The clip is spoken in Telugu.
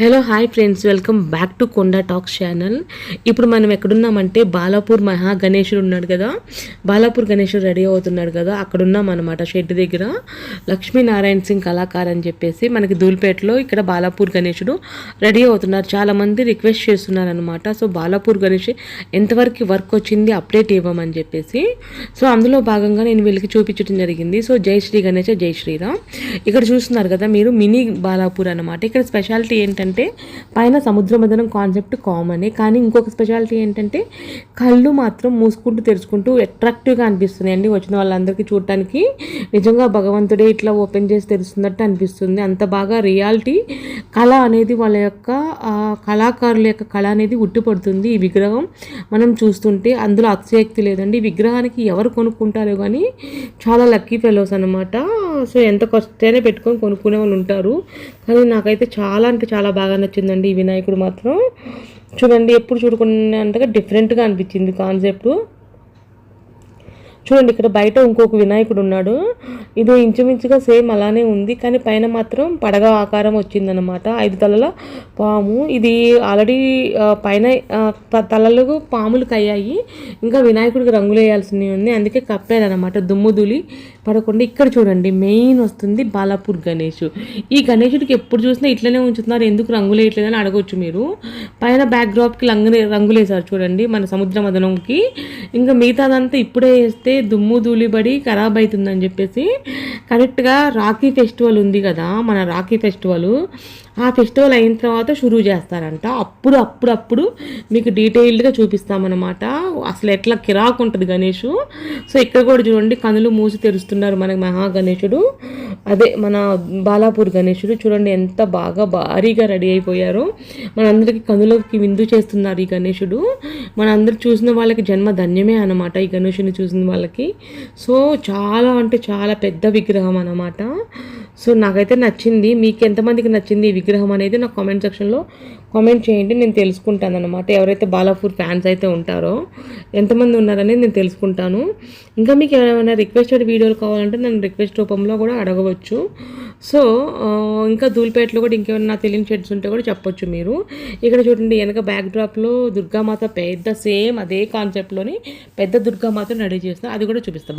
Hello hi friends, welcome back to Konda talks channel. ఇప్పుడు మనం ఎక్కడున్నామంటే బాలాపూర్ మహా గణేశుడు ఉన్నాడు కదా, బాలాపూర్ గణేశుడు రెడీ అవుతున్నాడు కదా, అక్కడ ఉన్నాం అనమాట. షెడ్ దగ్గర లక్ష్మీనారాయణ సింగ్ కళాకార్ అని చెప్పేసి మనకి ధూల్పేటలో ఇక్కడ బాలాపూర్ గణేశుడు రెడీ అవుతున్నారు. చాలామంది రిక్వెస్ట్ చేస్తున్నారు అనమాట. సో బాలాపూర్ గణేష్ ఎంతవరకు వర్క్ వచ్చింది అప్డేట్ ఇవ్వమని చెప్పేసి, సో అందులో భాగంగా నేను వీళ్ళకి చూపించడం జరిగింది. సో జై శ్రీ గణేష్, జై శ్రీరామ్. ఇక్కడ చూస్తున్నారు కదా మీరు, మినీ బాలాపూర్ అనమాట. ఇక్కడ స్పెషాలిటీ ఏంటంటే పైన సముద్ర మదనం కాన్సెప్ట్ కామనే, కానీ ఇంకొక స్పెషాలిటీ ఏంటంటే కళ్ళు మాత్రం మూసుకుంటూ తెరుచుకుంటూ అట్రాక్టివ్గా అనిపిస్తున్నాయండి. వచ్చిన వాళ్ళందరికీ చూడటానికి నిజంగా భగవంతుడే ఇట్లా ఓపెన్ చేసి తెరుస్తున్నట్టు అనిపిస్తుంది. అంత బాగా రియాలిటీ కళ అనేది వాళ్ళ యొక్క కళాకారుల యొక్క కళ అనేది ఉట్టిపడుతుంది. ఈ విగ్రహం మనం చూస్తుంటే అందులో అతిశయక్తి లేదండి. ఈ విగ్రహానికి ఎవరు కొనుక్కుంటారో కానీ చాలా లక్కీ ఫెలోస్ అనమాట. సో ఎంత ఖర్చైనా పెట్టుకొని కొనుక్కునే వాళ్ళు ఉంటారు, కానీ నాకైతే చాలా అంటే చాలా బాగా నచ్చిందండి ఈ వినాయకుడు మాత్రం. చూడండి, ఎప్పుడు చూడకుండా డిఫరెంట్గా అనిపించింది కాన్సెప్ట్. చూడండి, ఇక్కడ బయట ఇంకొక వినాయకుడు ఉన్నాడు. ఇది ఇంచుమించుగా సేమ్ అలానే ఉంది, కానీ పైన మాత్రం పడగ ఆకారం వచ్చిందనమాట. 5 తలల పాము. ఇది ఆల్రెడీ పైన తలలకు పాములకు అయ్యాయి, ఇంకా వినాయకుడికి రంగులు వేయాల్సినవి ఉంది, అందుకే కప్పారనమాట దుమ్ము ధూళి పడకుండా. ఇక్కడ చూడండి, మెయిన్ వస్తుంది బాలాపూర్ గణేష్. ఈ గణేషుడికి ఎప్పుడు చూసినా ఇట్లనే ఉంచుతున్నారు, ఎందుకు రంగులు వేయట్లేదని అడగొచ్చు మీరు. పైన బ్యాక్ డ్రాప్కి రంగులు వేసారు చూడండి, మన సముద్ర మదనంకి. ఇంకా మిగతాదంతా ఇప్పుడే వేస్తే దుమ్ము ధూళిబడి ఖరాబ్ అవుతుందని చెప్పేసి కరెక్ట్గా రాఖీ ఫెస్టివల్ ఉంది కదా, మన రాఖీ ఫెస్టివల్, ఆ ఫెస్టివల్ అయిన తర్వాత షురూ చేస్తారంట. అప్పుడు మీకు డీటెయిల్డ్గా చూపిస్తామన్నమాట, అసలు ఎట్లా కిరాకు ఉంటుంది గణేష్. సో ఇక్కడ కూడా చూడండి, కనులు మూసి తెరుస్తున్నారు మనకి మహా గణేశుడు, అదే మన బాలాపూర్ గణేశుడు. చూడండి ఎంత బాగా భారీగా రెడీ అయిపోయారో. మనందరికీ కనులకి విందు చేస్తున్నారు ఈ గణేశుడు. మనందరూ చూసిన వాళ్ళకి జన్మ ధన్యమే అనమాట ఈ గణేశుని చూసిన వాళ్ళకి. సో చాలా అంటే చాలా పెద్ద విగ్రహం అనమాట. సో నాకైతే నచ్చింది. మీకు ఎంతమందికి నచ్చింది ఈ విగ్రహం అనేది నాకు కామెంట్ సెక్షన్లో కామెంట్ చేయండి, నేను తెలుసుకుంటాను అనమాట. ఎవరైతే బాలాపూర్ ఫ్యాన్స్ అయితే ఉంటారో ఎంతమంది ఉన్నారనేది నేను తెలుసుకుంటాను. ఇంకా మీకు ఏమైనా రిక్వెస్టెడ్ వీడియోలు కావాలంటే నన్ను రిక్వెస్ట్ రూపంలో కూడా అడగవచ్చు. సో ఇంకా ధూల్పేటలో కూడా ఇంకేమైనా తెలియని షెడ్స్ ఉంటే కూడా చెప్పొచ్చు మీరు. ఇక్కడ చూడండి, వెనక బ్యాక్ డ్రాప్లో దుర్గామాత పెద్ద సేమ్ అదే కాన్సెప్ట్లోని పెద్ద దుర్గామాత రెడీ చేస్తున్నారు, అది కూడా చూపిస్తాను.